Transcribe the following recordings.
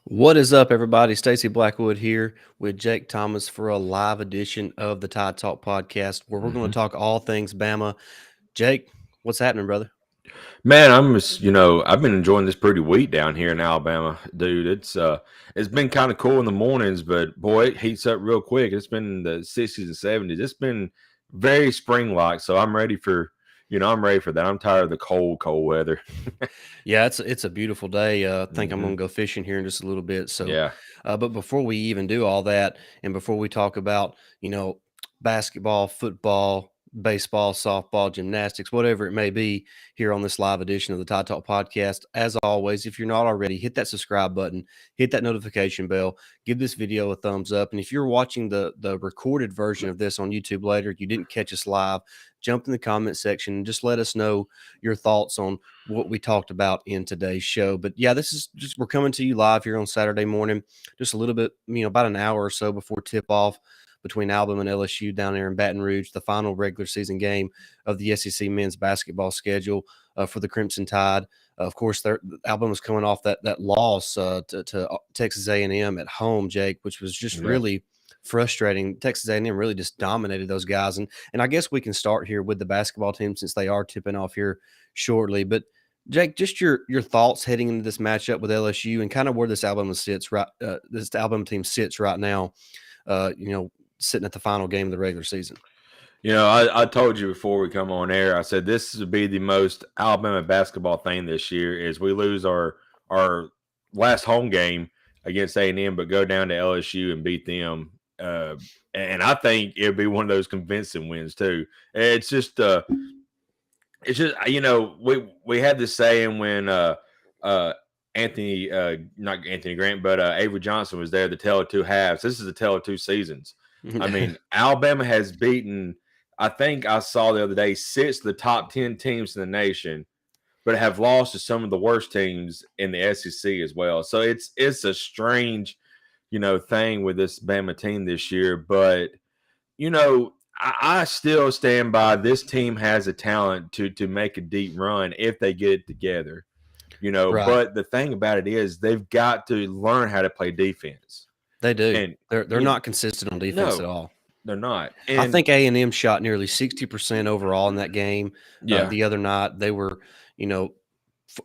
What is up, everybody? Stacey Blackwood here with Jake Thomas for a live edition of the Tide Talk podcast, where we're going to Mhm. talk all things Bama. Jake, what's happening, brother? Man, I'm just I've been enjoying this pretty week down here in Alabama, dude. It's been kind of cool in the mornings, but boy, it heats up real quick. It's been in the 60s and 70s. It's been very spring like, so I'm ready for that. I'm tired of the cold weather. Yeah, it's a beautiful day. I think I'm Hmm. going to go fishing here in just a little bit. Yeah, But before we even do all that, and before we talk about basketball, football, baseball, softball, gymnastics, whatever it may be, here on this live edition of the Tide Talk podcast, as always, if you're not already, hit that subscribe button, hit that notification bell, give this video a thumbs up, and if you're watching the recorded version of this on YouTube later, you didn't catch us live, jump in the comment section and just let us know your thoughts on what we talked about in today's show. But yeah, this is just we're coming to you live here on Saturday morning, just a little bit, about an hour or so before tip off between Alabama and LSU down there in Baton Rouge, the final regular season game of the SEC men's basketball schedule for the Crimson Tide. Of course, Alabama's coming off that loss to Texas A&M at home, Jake, which was just yeah. really frustrating. Texas A&M really just dominated those guys, and I guess we can start here with the basketball team since they are tipping off here shortly. But Jake, just your thoughts heading into this matchup with LSU and kind of where this Alabama team sits right now. Uh, you know, sitting at the final game of the regular season. I told you before we come on air. I said this would be the most Alabama basketball thing this year is we lose our last home game against A&M, but go down to LSU and beat them. And I think it'd be one of those convincing wins too. It's just we had this saying when Anthony not Anthony Grant but Avery Johnson was there, the tale of two halves. This is the tale of two seasons. I mean, Alabama has beaten, I think I saw the other day, 6 of the top 10 teams in the nation, but have lost to some of the worst teams in the SEC as well. So it's a strange, thing with this Bama team this year. But I still stand by this team has a talent to make a deep run if they get it together. Right. But the thing about it is they've got to learn how to play defense. They do. And They're you not consistent on defense at no, all. they're not. I And think A&M shot nearly 60% overall in that game yeah. the other night. They were, you know,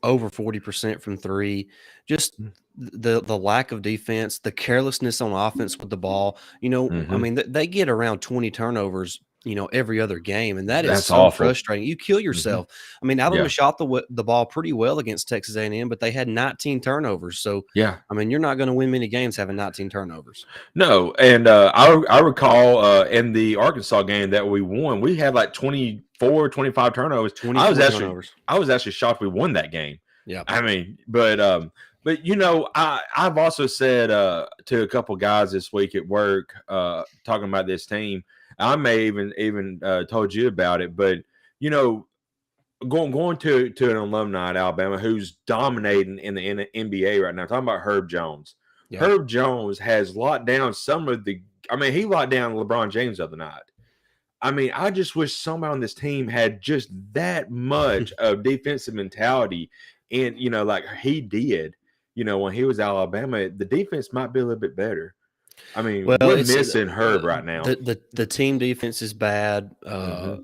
over 40% from three. Just the lack of defense, the carelessness on offense with the ball. I Hmm. mean, they get around 20 turnovers, every other game, and that is That's so awful. frustrating. You kill Hmm. yourself. I mean, Alabama Yeah. shot the ball pretty well against Texas A&M, but they had 19 turnovers. So, Yeah. I mean, you're not going to win many games having 19 turnovers. No, and I recall in the Arkansas game that we won, we had like 24, 25 turnovers. 24 turnovers. I was actually shocked we won that game. Yeah. I mean, but I've also said to a couple guys this week at work talking about this team. I may even told you about it, but you know, going to an alumni at Alabama who's dominating in the NBA right now. Talking about Herb Jones. Yeah. Herb Jones has locked down some of the. I mean, he locked down LeBron James the other night. I mean, I just wish somebody on this team had just that much of defensive mentality, and like he did. When he was Alabama, the defense might be a little bit better. I mean, Well, we're it's missing Herb right now. the team defense is bad. Hmm.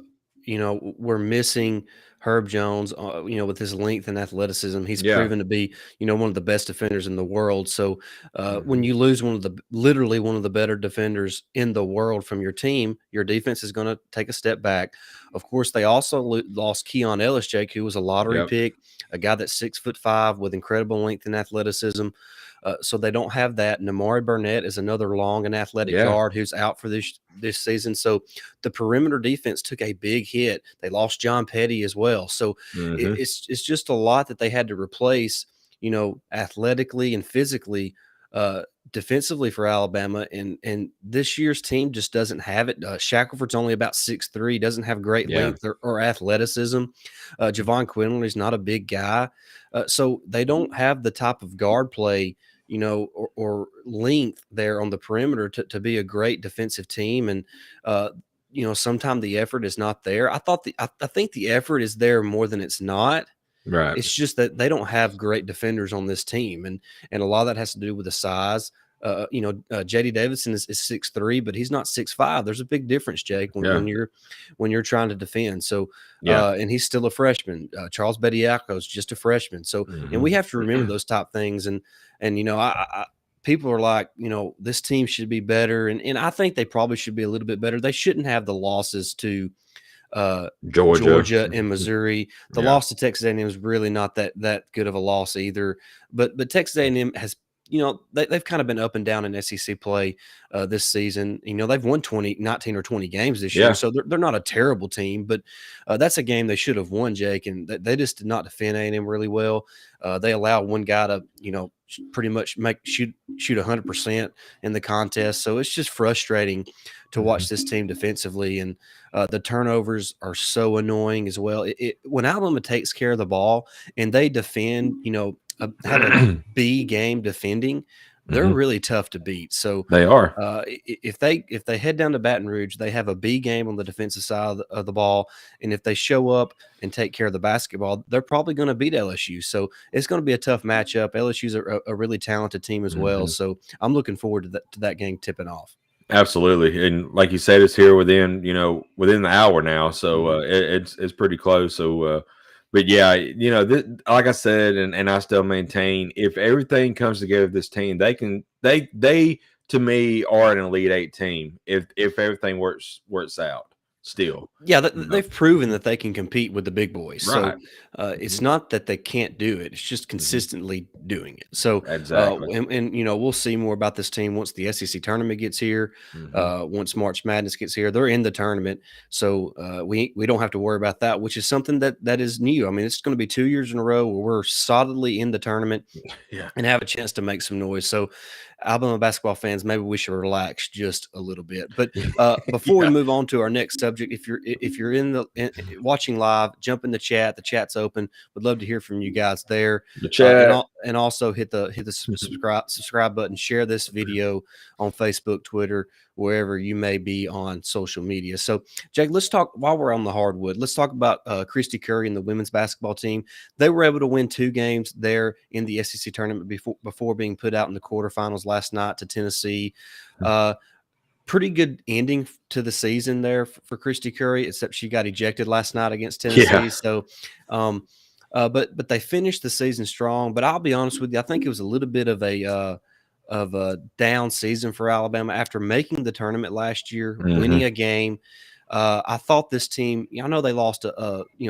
We're missing Herb Jones. With his length and athleticism, he's Yeah. proven to be one of the best defenders in the world. So when Hmm. you lose literally one of the better defenders in the world from your team, your defense is going to take a step back. Of course, they also lost Keon Ellis, Jake, who was a lottery Yep. pick, a guy that's 6'5" with incredible length and athleticism. So they don't have that. Namari Burnett is another long and athletic Yeah. guard who's out for this season. So the perimeter defense took a big hit. They lost John Petty as well. So Hmm. it's just a lot that they had to replace, athletically and physically, defensively for Alabama. And this year's team just doesn't have it. Shackelford's only about 6'3", doesn't have great Yeah. length or athleticism. Javon Quinlan's not a big guy. So they don't have the type of guard play, or length there on the perimeter to be a great defensive team. And, sometimes the effort is not there. I think the effort is there more than it's not. Right. It's just that they don't have great defenders on this team, and a lot of that has to do with the size. JD Davidson is 6'3", but he's not 6'5". There's a big difference, Jake, Yeah. when you're trying to defend. So, Yeah. and he's still a freshman. Charles Bediako is just a freshman. So, and we Mhm. have to remember those top things. And people are like, this team should be better, and I think they probably should be a little bit better. They shouldn't have the losses to Georgia. Georgia and Missouri. The Yeah. loss to Texas A&M is really not that good of a loss either. But Texas A&M has, they've kind of been up and down in SEC play this season. They've won 19 or 20 games this year, Yeah. so they're not a terrible team. But that's a game they should have won, Jake, and they just did not defend A&M really well. They allowed one guy to, pretty much shoot 100% in the contest. So it's just frustrating to watch this team defensively, and the turnovers are so annoying as well. When Alabama takes care of the ball and they defend, have a B game defending, they're Mhm. really tough to beat. So They are. if they head down to Baton Rouge, they have a B game on the defensive side of the ball, and if they show up and take care of the basketball, they're probably going to beat LSU. So it's going to be a tough matchup. LSU's a really talented team as well. Mhm. So I'm looking forward to that game tipping off. Absolutely, and like you said, it's here within the hour now, so Mhm. it's pretty close. So, but yeah, like I said, and I still maintain, if everything comes together, this team, they to me are an Elite 8 team. If everything works out, still, Yeah, you know, they've proven that they can compete with the big boys. So right? it's Mhm. not that they can't do it; it's just Mhm. consistently doing it. So, Exactly. and we'll see more about this team once the SEC tournament gets here. Hmm. Once March Madness gets here, they're in the tournament, so we don't have to worry about that, which is something that is new. I mean, it's going to be 2 years in a row where we're solidly in the tournament Yeah. and have a chance to make some noise. So, Alabama basketball fans, maybe we should relax just a little bit. But before we Yeah. move on to our next subject, if you're watching live, jump in the chat. The chat's open. Would love to hear from you guys there, The chat. and also hit the subscribe button. Share this video on Facebook, Twitter, wherever you may be on social media. So, Jake, let's talk while we're on the hardwood. Let's talk about Christy Curry and the women's basketball team. They were able to win 2 games there in the SEC tournament before being put out in the quarterfinals last night to Tennessee. Uh, Pretty good ending to the season there for Christy Curry, except she got ejected last night against Yeah. Tennessee. So, but they finished the season strong. But I'll be honest with you, I think it was a little bit of a down season for Alabama after making the tournament last year, Hmm. winning a game. I thought this team, I know they lost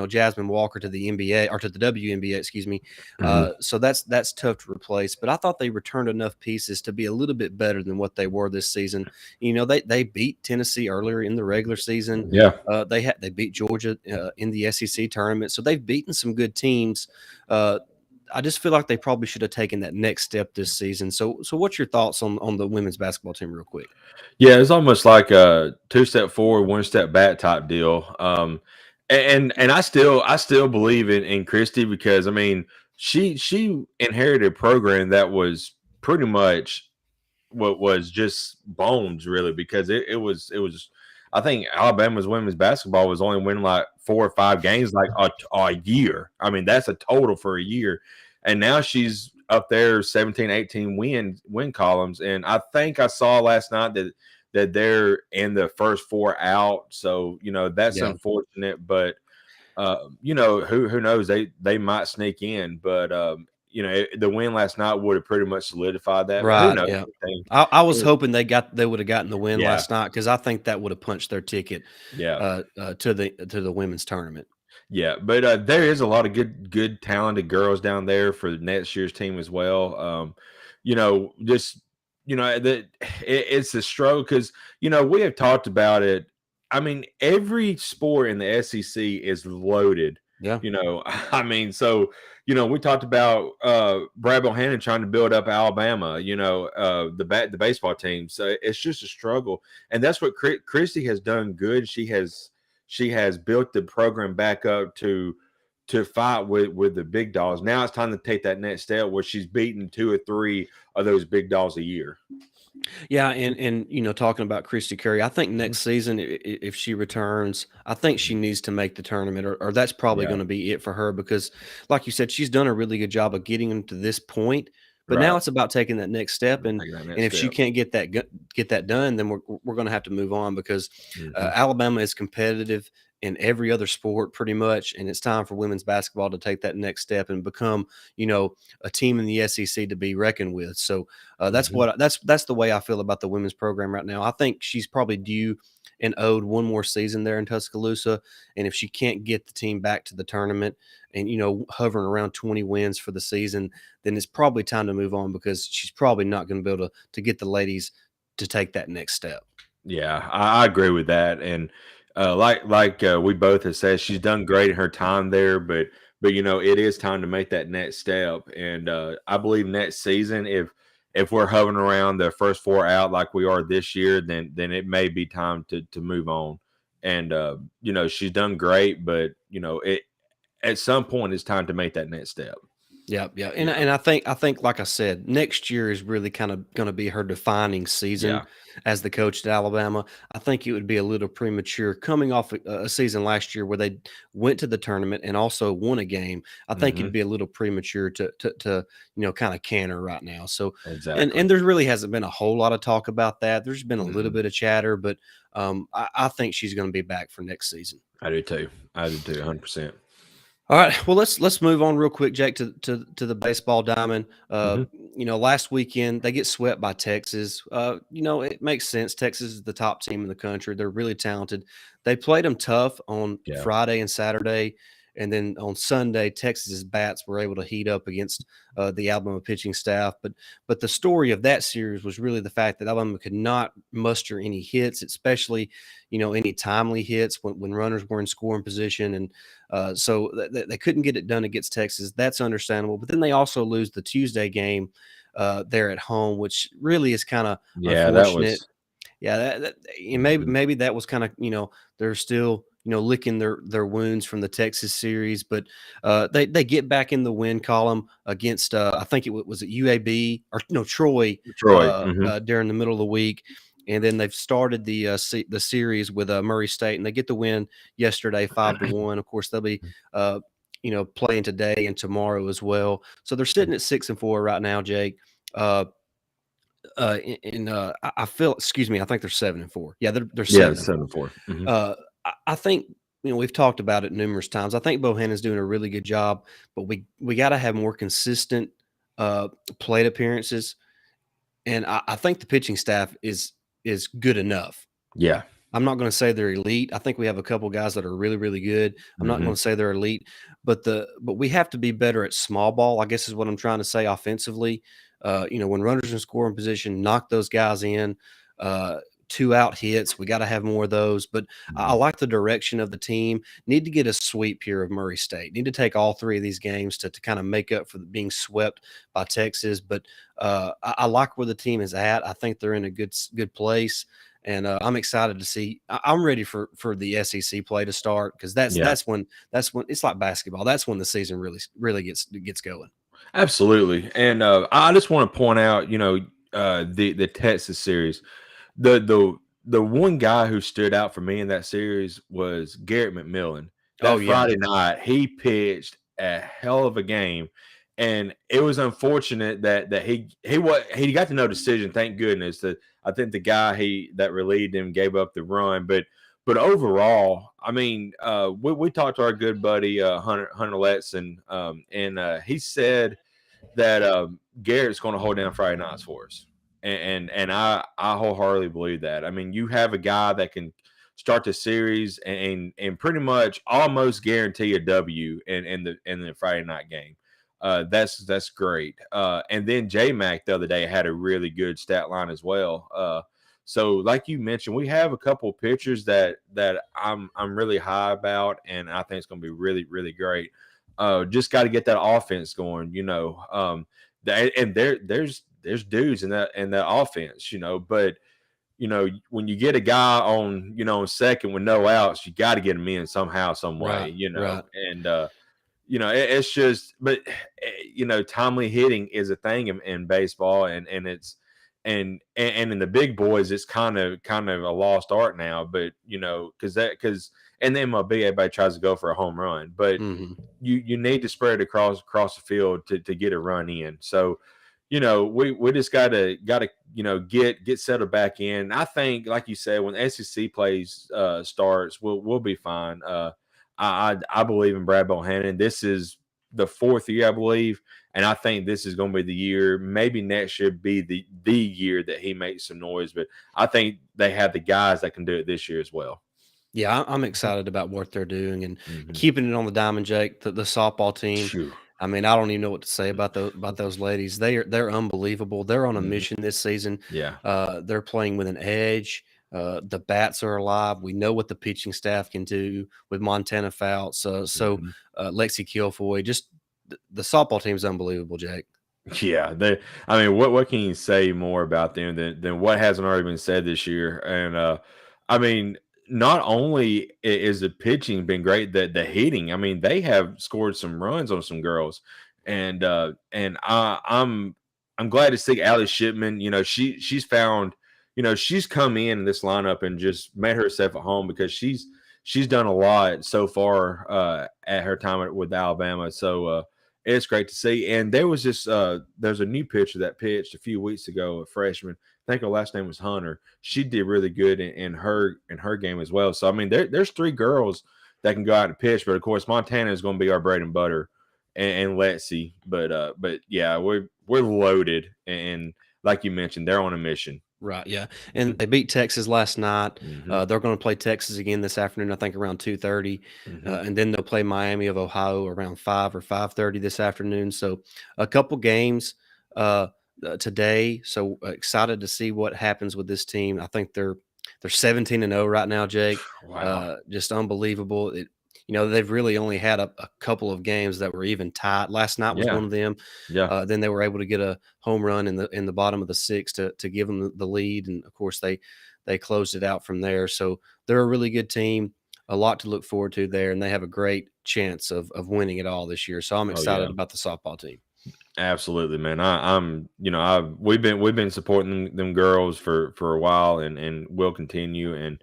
Jasmine Walker to the NBA or to the WNBA, excuse me. Hmm. So that's tough to replace. But I thought they returned enough pieces to be a little bit better than what they were this season. They beat Tennessee earlier in the regular season. Yeah. They beat Georgia in the SEC tournament. So they've beaten some good teams. I just feel like they probably should have taken that next step this season. So what's your thoughts on the women's basketball team, real quick? Yeah, it's almost like a two-step forward, one-step back type deal. And I still believe in Christy, because I mean she inherited a program that was pretty much what was just bones, really, because it was I think Alabama's women's basketball was only winning like 4 or 5 games like a year. I mean, that's a total for a year. And now she's up there 17, 18 win columns. And I think I saw last night that they're in the first 4 out. So, that's Yeah, unfortunate, but who knows? They might sneak in, but the win last night would have pretty much solidified that. But who right. knows? Yeah, Anything. I was hoping they would have gotten the win Yeah, last night because I think that would have punched their ticket yeah, to the women's tournament. yeah. But there is a lot of good, talented girls down there for next year's team as well. Just that it's a struggle, because we have talked about it. I mean, every sport in the SEC is loaded. Yeah, I mean, so we talked about Brad Bohannon trying to build up Alabama. The baseball team. So it's just a struggle, and that's what Christie has done good. She has built the program back up to to fight with the big dogs. Now it's time to take that next step where she's beating 2 or 3 of those big dogs a year. Yeah, and talking about Christy Curry, I think Mhm. next season, if she returns, I think she needs to make the tournament, or that's probably Yeah, going to be it for her because, like you said, she's done a really good job of getting them to this point. But now right. it's about taking that next step, and Taking that and next if she step. can't get that done, then we're going to have to move on because Mhm. Alabama is competitive in every other sport pretty much, and it's time for women's basketball to take that next step and become a team in the SEC to be reckoned with. So Mhm. that's the way I feel about the women's program right now. I think she's probably due and owed one more season there in Tuscaloosa, and if she can't get the team back to the tournament and hovering around 20 wins for the season, then it's probably time to move on because she's probably not going to be able to get the ladies to take that next step. Yeah, I agree with that, and like we both have said, she's done great in her time there, but it is time to make that next step, and I believe next season, if we're hovering around the first 4 out like we are this year, then it may be time to move on, and she's done great, but it at some point it's time to make that next step. Yeah, yeah, and Yeah, and I think, like I said, next year is really kind of going to be her defining season yeah, as the coach at Alabama. I think it would be a little premature coming off a season last year where they went to the tournament and also won a game. I think hmm it'd be a little premature to kind of canter right now. So, and exactly. there really hasn't been a whole lot of talk about that. There's been a little hmm bit of chatter, but I think she's going to be back for next season. I do too. I do too. 100%. All right. Well, let's move on real quick, Jake, to the baseball diamond. hmm Last weekend they get swept by Texas. It makes sense. Texas is the top team in the country. They're really talented. They played them tough on Yeah. Friday and Saturday, and then on Sunday, Texas's bats were able to heat up against the Alabama pitching staff. But the story of that series was really the fact that Alabama could not muster any hits, especially any timely hits when runners were in scoring position and so they couldn't get it done against Texas. That's understandable. But then they also lose the Tuesday game there at home, which really is kind of Yeah, that unfortunate. was. Yeah, maybe Mhm. maybe that was kind of they're still licking their wounds from the Texas series, but they get back in the win column against I think was it UAB or no Troy Troy. Mhm. during the middle of the week, and then they've started the series with Murray State, and they get the win yesterday 5-1. Of course, they'll be playing today and tomorrow as well. So they're sitting at 6-4 right now, Jake. Uh, I feel, excuse me, I think they're 7-4. Yeah, they're Yeah, seven and 7 four. 4. Mhm. I think we've talked about it numerous times. I think Bohannon's doing a really good job, but we got to have more consistent uh, plate appearances, and I think the pitching staff is good enough. Yeah. I'm not going to say they're elite. I think we have a couple guys that are really, really good. I'm not Mhm. going to say they're elite, but we have to be better at small ball, I guess is what I'm trying to say offensively. When runners in scoring position, knock those guys in. Uh, 2 out hits. We got to have more of those. But I Mhm. like the direction of the team. Need to get a sweep here of Murray State. Need to take all 3 of these games to kind of make up for being swept by Texas. But I like where the team is at. I think they're in a good place. And I'm excited to see. I'm ready for the SEC play to start because that's Yeah. that's when that's when it's like basketball. That's when the season really gets going. Absolutely. And I just want to point out, the Texas series. The one guy who stood out for me in that series was Garrett McMillan. Oh That yeah, Friday night, he pitched a hell of a game, and it was unfortunate that he got to no decision. Thank goodness that I think the guy that relieved him gave up the run, but overall, I mean, we talked to our good buddy Hunter Letson, and he said that Garrett's going to hold down Friday nights for us, and I wholeheartely believe that. I mean, you have a guy that can start the series and pretty much almost guarantee a W in the Friday night game. That's great. And then J Mac the other day had a really good stat line as well. So like you mentioned, we have a couple of pitchers that I'm really high about, and I think it's going to be really really great. Just got to get that offense going, and there's dudes in that offense, but when you get a guy on second with no outs, you got to get him in somehow, some way, right, right. and it's just, but timely hitting is a thing in baseball, and it's and in the big boys, it's kind of a lost art now. But because in the MLB, everybody tries to go for a home run, but Hmm. you need to spread it across the field to get a run in. So, we just gotta get settled back in. I think, like you said, when SEC plays starts, we'll be fine. I believe in Brad Bohannon. This is the fourth year, I believe, and I think this is going to be the year. Maybe next year be the year that he makes some noise. But I think they have the guys that can do it this year as well. Yeah, I'm excited about what they're doing and Mm-hmm. keeping it on the diamond, Jake. The softball team. Phew. I mean, I don't even know what to say about those ladies. They're unbelievable. They're on a Mhm. mission this season. Yeah. They're playing with an edge. The bats are alive. We know what the pitching staff can do with Montana Fouts. Mhm. Lexi Kilfoy. Just the softball team's unbelievable, Jake. Yeah, I mean, what can you say more about them than what hasn't already been said this year? And I mean, not only is the pitching been great, the hitting. I mean, they have scored some runs on some girls, and I'm glad to see Allie Shipman. She's found, she's come in this lineup and just made herself at home because she's done a lot so far at her time with Alabama. So. It's great to see. And there was there's a new pitcher that pitched a few weeks ago, a freshman. I think her last name was Hunter. She did really good in her game as well. So I mean, there's three girls that can go out and pitch, but of course Montana is going to be our bread and butter, and Letsy. But yeah, we're loaded, and like you mentioned, they're on a mission. Right, yeah, and they beat Texas last night. Hmm. They're gonna play Texas again this afternoon, I think around 2:30, Hmm. and then they'll play Miami of Ohio around 5 or 5:30 this afternoon. So, a couple games uh, today. So excited to see what happens with this team. I think they're 17-0 right now, Jake. Wow. Just unbelievable. They've really only had a couple of games that were even tied. Last night was Yeah. one of them. Yeah. Then they were able to get a home run in the bottom of the sixth to give them the lead, and of course they closed it out from there. So they're a really good team, a lot to look forward to there, and they have a great chance of winning it all this year. So I'm Oh yeah. excited about the softball team. Absolutely, man. I'm, we've been supporting them girls for a while, and will continue. And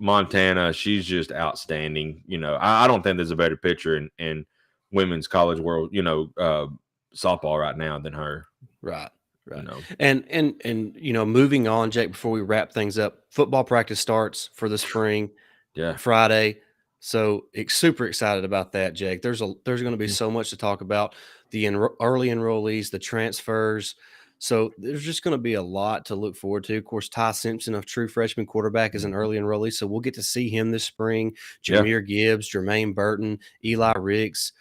Montana, she's just outstanding. I don't think there's a better pitcher in women's college world, softball right now than her. Right. You Right. know, And moving on, Jake, before we wrap things up, football practice starts for the spring. yeah, Friday. So super excited about that, Jake. There's going to be Mhm. so much to talk about the early enrollees, the transfers. So there's just going to be a lot to look forward to. Of course, Ty Simpson, a true freshman quarterback, is an Mhm. early enrollee, so we'll get to see him this spring. Yeah. Jameer Gibbs, Jermaine Burton, Eli Ricks.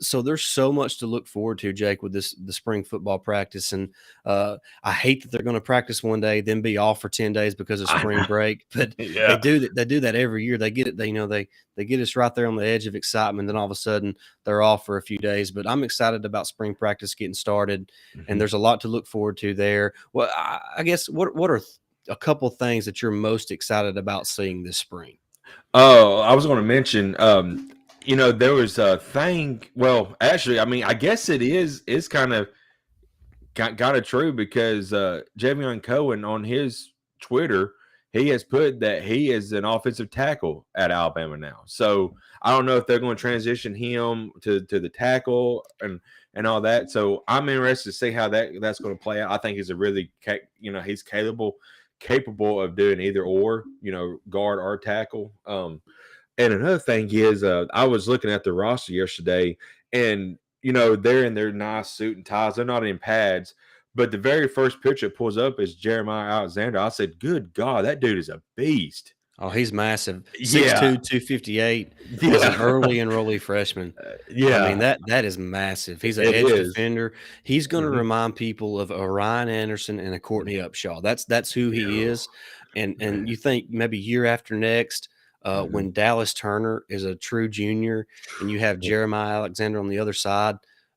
So there's so much to look forward to, Jake, with the spring football practice. And I hate that they're going to practice one day, then be off for 10 days because of I spring know. break. But Yeah. they do that every year. They get it. They get us right there on the edge of excitement. Then all of a sudden they're off for a few days. But I'm excited about spring practice getting started, and Mhm. there's a lot to look forward to there. Well, I guess what are a couple things that you're most excited about seeing this spring? Oh, I was going to mention, there was a thing. Well, actually, I mean, I guess it's kind of kind of true because Javion Cohen on his Twitter, he has put that he is an offensive tackle at Alabama now. So I don't know if they're going to transition him to the tackle and all that. So I'm interested to see how that's going to play out. I think he's a really he's capable of doing either or, guard or tackle. And another thing is, I was looking at the roster yesterday, and they're in their nice suit and ties. They're not in pads, but the very first picture it pulls up is Jeremiah Alexander. I said, "Good God, that dude is a beast." Oh, he's massive. Yeah, 6'2", 258 as an yeah, early enrollee freshman. I mean, yeah. that is massive. He's an It edge is. defender. He's gonna Mhm. remind people of a Ryan Anderson and a Courtney Upshaw. That's who he Yeah, is. And man. you think maybe year after next, Mhm. when Dallas Turner is a true junior and you have Jeremiah Alexander on the other side,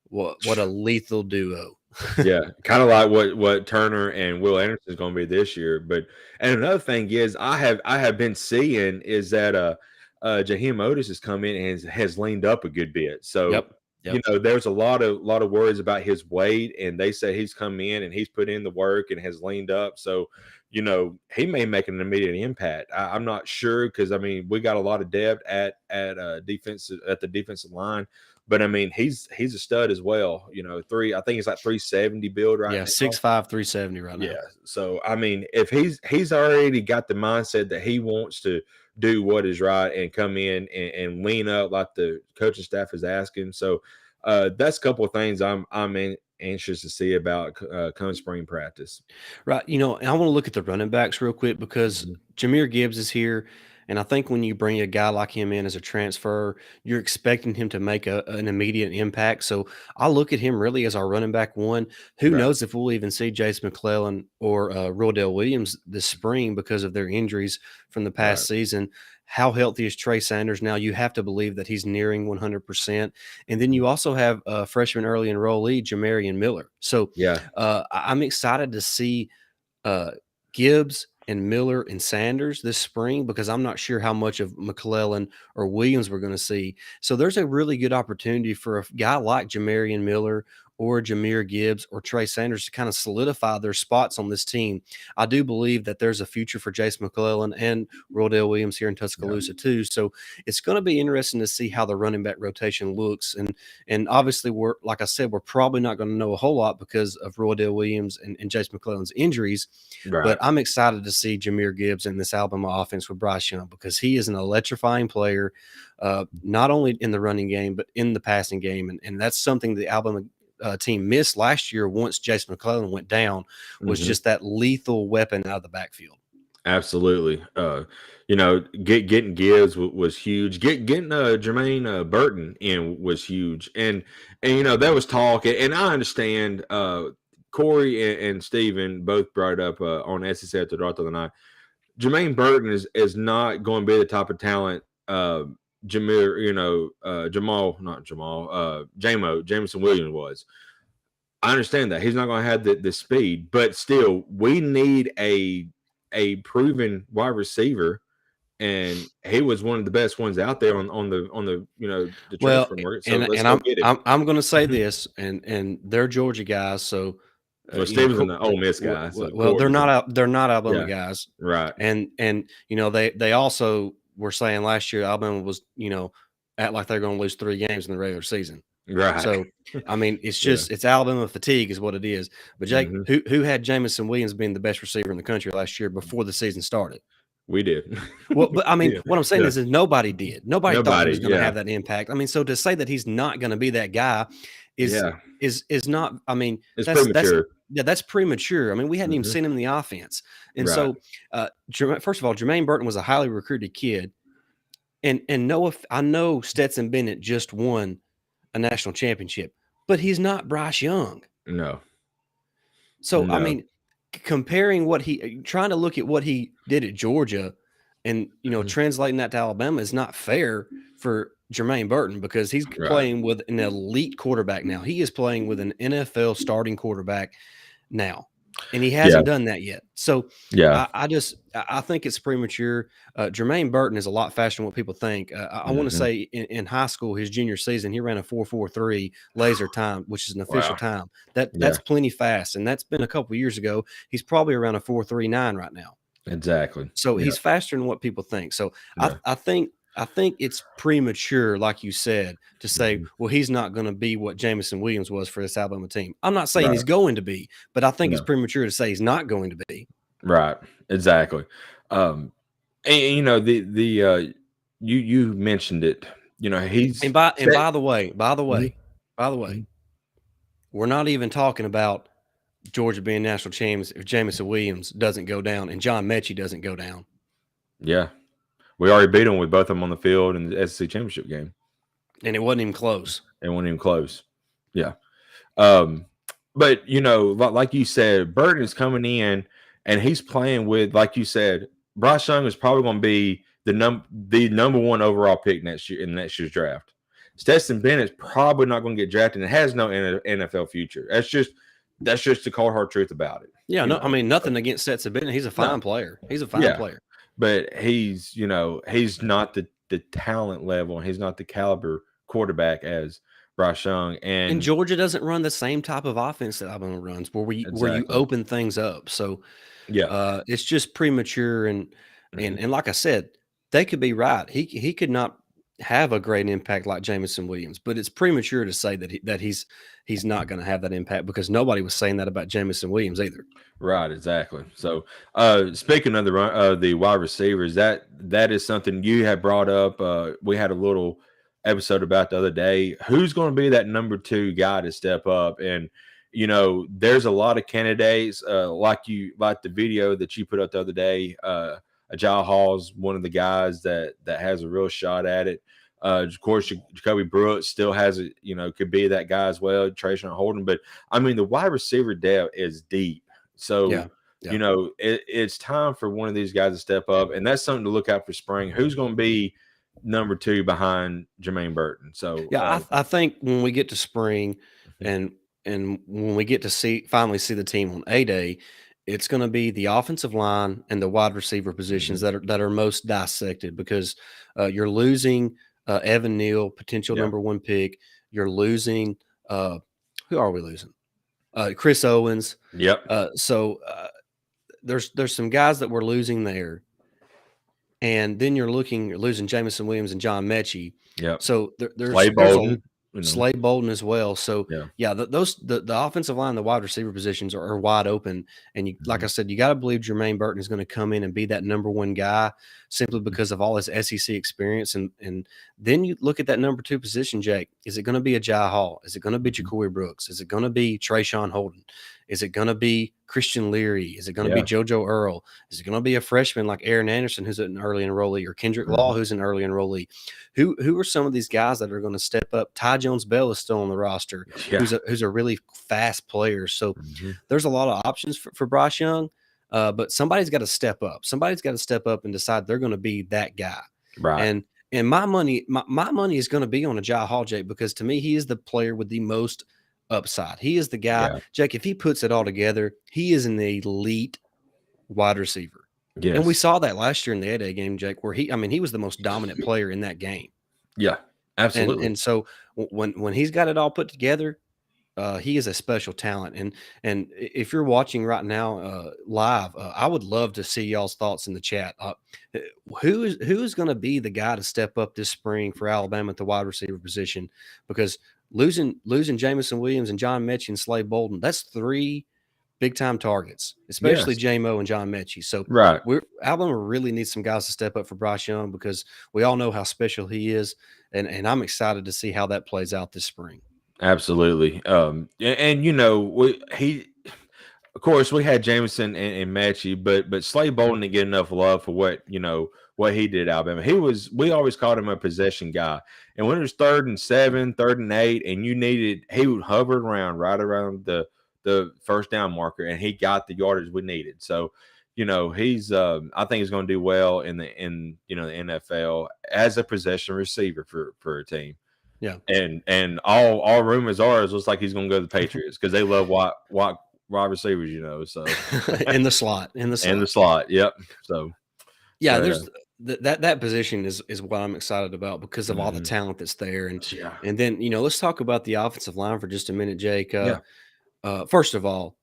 what a lethal duo. Yeah, kind of like what Turner and Will Anderson is going to be this year. But and another thing is, I have been seeing is that Jaheim Otis has come in and has leaned up a good bit. So, Yep. Yep. there's a lot of worries about his weight, and they say he's come in and he's put in the work and has leaned up. So, he may make an immediate impact. I'm not sure because we got a lot of depth at the defensive line, but he's a stud as well. I think he's like 370 build right Yeah. now. 6'5", 370 right Yeah. now. So if he's already got the mindset that he wants to do what is right and come in and lean up like the coaching staff is asking. So that's a couple of things I'm anxious to see about come spring practice. Right. And I want to look at the running backs real quick because Mhm. Jahmyr Gibbs is here. And I think when you bring a guy like him in as a transfer, you're expecting him to make an immediate impact. So I look at him really as our running back one. Who Right. knows if we'll even see Jace McClellan or Rodell Williams this spring because of their injuries from the Right. past season. How healthy is Trey Sanders now? You have to believe that he's nearing 100%. And then you also have freshman early enrollee, Jamarian Miller. So Yeah. I'm excited to see Gibbs and Miller and Sanders this spring because I'm not sure how much of McClellan or Williams we're going to see. So there's a really good opportunity for a guy like Jamarian Miller or Jahmyr Gibbs or Trey Sanders to kind of solidify their spots on this team. I do believe that there's a future for Jace McClellan and Rodell Williams here in Yeah. Tuscaloosa too. So it's going to be interesting to see how the running back rotation looks. And obviously, like I said, we're probably not going to know a whole lot because of Rodell Williams and Jace McClellan's injuries. Right. But I'm excited to see Jahmyr Gibbs in this Alabama offense with Bryce Young because he is an electrifying player, not only in the running game, but in the passing game. And that's something the Alabama team missed last year once Jace McClellan went down, was just that lethal weapon out of the backfield. Absolutely. Getting Gibbs was huge. Getting Jermaine Burton in was huge, and there was talk, and I understand. Corey and Steven both brought up on SEC After Dark the other night. Jermaine Burton is not going to be the type of talent. Jameson Williams was. I understand that he's not going to have the speed, but still, we need a proven wide receiver, and he was one of the best ones out there on the Well, transfer market. So and let's and go I'm get him. I'm I'm going to say this, and they're Georgia guys, so Well, Steven's an Ole Miss guy, so well, they're Corey's not Alabama yeah, guys, right. and they also were saying last year Alabama was act like they're going to lose 3 games in the regular season. Right. So it's Yeah. just it's Alabama fatigue is what it is. But Jake, Mhm. who had Jamison Williams being the best receiver in the country last year before the season started? We did. Well, but Yeah. what I'm saying Yeah. is nobody did. Nobody thought he Nobody. was going to Yeah. have that impact. So to say that he's not going to be that guy is Yeah. is not. It's That's premature. yeah, that's premature. We hadn't even Mhm. seen him in the offense, and Right. so first of all, Jermaine Burton was a highly recruited kid, and I know Stetson Bennett just won a national championship, but he's not Bryce Young. No. So No. comparing trying to look at what he did at Georgia and Mhm. translating that to Alabama is not fair for Jermaine Burton because he's Right. playing with an elite quarterback now. He is playing with an NFL starting quarterback now, and he Yeah. hasn't done that yet. So Yeah. I think it's premature. Jermaine Burton is a lot faster than what people think. I want to Mhm. say in high school, his junior season, he ran a 4.43 laser time, which is an official Wow. time. Yeah. That's plenty fast, and that's been a couple years ago. He's probably around a 4.39 right now. Exactly. So Yeah. he's faster than what people think. So Yeah. I think it's premature, like you said, to say, Mhm. well, he's not going to be what Jamison Williams was for this Alabama team. I'm not saying he's Right. going to be, but I think it's No. premature to say he's not going to be. Right. Exactly. And you mentioned it. He's And set. by the way, Mhm. Mhm. we're not even talking about Georgia being national champions if Jamison Williams doesn't go down and John Mechie doesn't go down. Yeah. We already beat them with both of them on the field in the SEC championship game. And it wasn't even close. It wasn't even close. Yeah. But like you said, Burton is coming in and he's playing with, like you said, Bryce Young is probably going to be the number 1 overall pick next year in next year's draft. Stetson Bennett's probably not going to get drafted and has no NFL future. That's just the cold hard truth about it. Yeah, no, nothing against Stetson Bennett. He's a fine No. player. He's a fine Yeah. player. But he's not the talent level, and he's not the caliber quarterback as Bryce Young. And And Georgia doesn't run the same type of offense that Alabama runs, where you exactly, open things up. So yeah. it's just premature, and Hmm. like I said, they could be right. He could not have a great impact like Jamison Williams, but it's premature to say that he's not going to have that impact, because nobody was saying that about Jamison Williams either. Right, exactly. So, speaking of the wide receivers, that is something you had brought up. We had a little episode about the other day. Who's going to be that number two guy to step up? And there's a lot of candidates. Like the video that you put up the other day. Ajay Hall's one of the guys that has a real shot at it. Of course, Jacoby Brooks still has it. Could be that guy as well. Trayshawn Holden, but I mean, the wide receiver depth is deep. Yeah, So, yeah, it's time for one of these guys to step up, and that's something to look out for spring. Who's going to be number two behind Jermaine Burton? So, yeah. I think when we get to spring, mhm, and when we get to finally see the team on A-Day, it's going to be the offensive line and the wide receiver positions mhm, that are most dissected, because you're losing Evan Neal, potential yeah, number one pick. You're losing who are we losing? Chris Owens. yep, So there's some guys that we're losing there, and then you're losing Jamison Williams and John Mechie. yep. So Slade there's a Bolden, Slade Bolden as well. So yeah, yeah, the offensive line, the wide receiver positions are wide open, and like I mhm, said, you got to believe Jermaine Burton is going to come in and be that number one guy, simply mhm, because of all his SEC experience. And then you look at that number two position, Jake. Is it going to be a Jai Hall? Is it going to be mhm, Jacoby Brooks? Is it going to be Trayshawn Holden? Is it going to be Christian Leary? Is it going to be yeah, JoJo Earl? Is it going to be a freshman like Aaron Anderson, who's an early enrollee, or Kendrick Law, mhm, who's an early enrollee? Who are some of these guys that are going to step up? Ty Jones Bell is still on the roster, yeah, who's a really fast player. So mhm, there's a lot of options for Bryce Young, but somebody's got to step up. Somebody's got to step up and decide they're going to be that guy. right, And my money is going to be on a Jai Hall, Jake, because to me he is the player with the most upside. He is the guy, yeah, Jake. If he puts it all together, he is an elite wide receiver. And we yes, saw that last year in the A-Day game, Jake, where he was the most dominant player in that game. yeah, absolutely, And so when he's got it all put together, he is a special talent. And if you're watching right now live, I would love to see y'all's thoughts in the chat. Uh, who is going to be the guy to step up this spring for Alabama at the wide receiver position? Because losing Jamison Williams and John Mechie and Slade Bolden, that's three big time targets, especially yes, JMO and John Mechie. So right. Alabama really needs some guys to step up for Bryce Young, because we all know how special he is, and I'm excited to see how that plays out this spring. Absolutely. And he, of course, we had Jameson and Matchy, but Slade Bolden didn't get enough love for what he did at Alabama. We always called him a possession guy. And when it was 3rd and 7, 3rd and 8, and he would hover around right around the first down marker, and he got the yardage we needed. So, he's I think he's going to do well in the NFL as a possession receiver for a team. Yeah. And all rumors are it looks like he's going to go to the Patriots because they love wide receivers, So in the slot, and the slot, yep. So, Yeah, but there's that position is what I'm excited about, because of all the mhm, talent that's there. yeah, And then, let's talk about the offensive line for just a minute, Jake. yeah. First of all,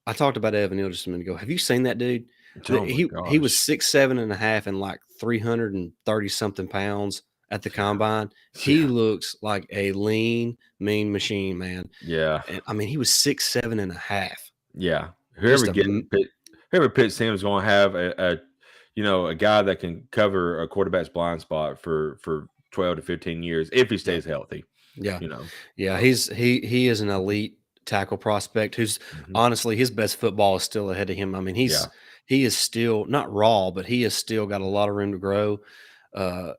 I talked about Evan Neal just a minute ago. Have you seen that dude? Oh my He was gosh, 6'7.5" and like 330 something pounds at the yeah, combine. He yeah, looks like a lean, mean machine, man. yeah, And I mean, he was 6'7.5". yeah. Just a Whoever picks him is going to have a guy that can cover a quarterback's blind spot for 12 to 15 years if he yeah. stays healthy. Yeah. You know, Yeah, so he is an elite tackle prospect who's mhm, honestly, his best football is still ahead of him. I mean, yeah, he is still not raw, but he has still got a lot of room to grow uh,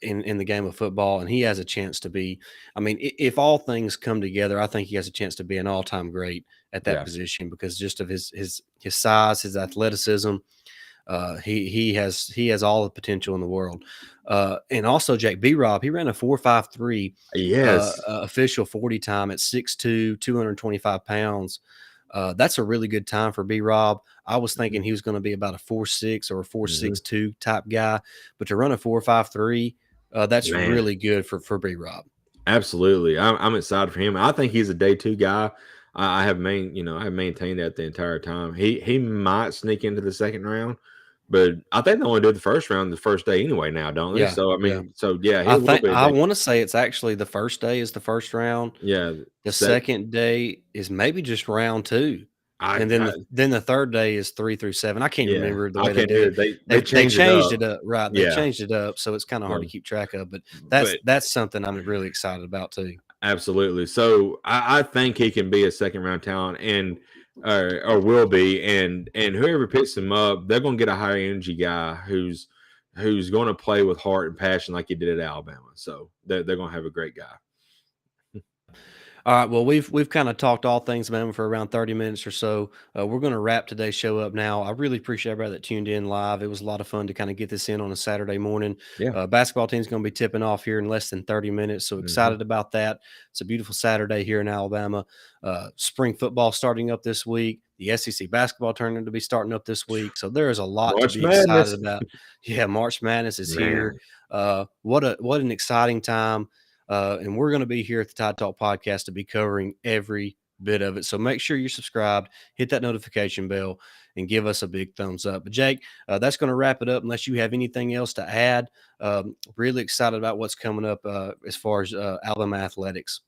in the game of football, and he has a chance to be. I mean, if all things come together, I think he has a chance to be an all-time great at that yeah, position, because just of his size, his athleticism. He has all the potential in the world. And also Jake B. Rob, he ran a 4.53 yes, official 40 time at 6'2", 225 pounds. That's a really good time for B. Rob. I was mhm, thinking he was going to be about a 4.6 or a mhm, 4.62 type guy, but to run a 4.53, That's Man, really good for B Rob. absolutely. I'm excited for him. I think he's a day two guy. I have I have maintained that the entire time. He might sneak into the second round, but I think they only do the first round the first day anyway now, don't they? Yeah, So I yeah. mean, so yeah, he will be a I day. want to say it's actually the first day is the first round. Yeah, The second day is maybe just round 2, and then I the third day is 3 through 7. I can't yeah, remember the I way they can't do do it. it. They They changed it changed up. it up, right, they Yeah, changed it up, so it's kinda hard to so keep track of, but but that's something I'm really excited about too. absolutely. So I think he can be a second round talent and or will be, and whoever picks him up, they're gonna get a higher energy guy who's gonna play with heart and passion like he did at Alabama. So they're gonna have a great guy. All right. Well, we've kind of talked all things man for around 30 minutes or so. We're going to wrap today's show up now. I really appreciate everybody that tuned in live. It was a lot of fun to kind of get this in on a Saturday morning. Yeah. Basketball team's going to be tipping off here in less than 30 minutes. So Hmm. excited about that. It's a beautiful Saturday here in Alabama. Spring football starting up this week. The SEC basketball tournament to be starting up this week. So there is a lot to March be excited Madness. about. Yeah, March Madness is here. Man. What an exciting time. And we're going to be here at the Tide Talk podcast to be covering every bit of it. So make sure you're subscribed, hit that notification bell, and give us a big thumbs up. But Jake, that's going to wrap it up. Unless you have anything else to add, really excited about what's coming up as far as Alabama athletics.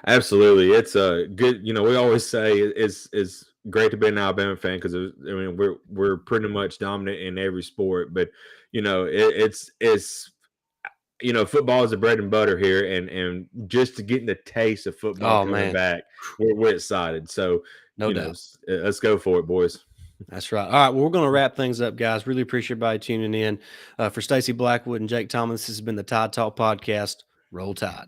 Absolutely. It's a good, we always say it's great to be an Alabama fan because I mean we're pretty much dominant in every sport, but it's football is the bread and butter here, and just to getting the taste of football Oh coming man, back, we're excited. So, no doubt. let's go for it, boys. That's right. All right. Well, we're going to wrap things up, guys. Really appreciate everybody tuning in. For Stacey Blackwood and Jake Thomas, this has been the Tide Talk podcast. Roll Tide.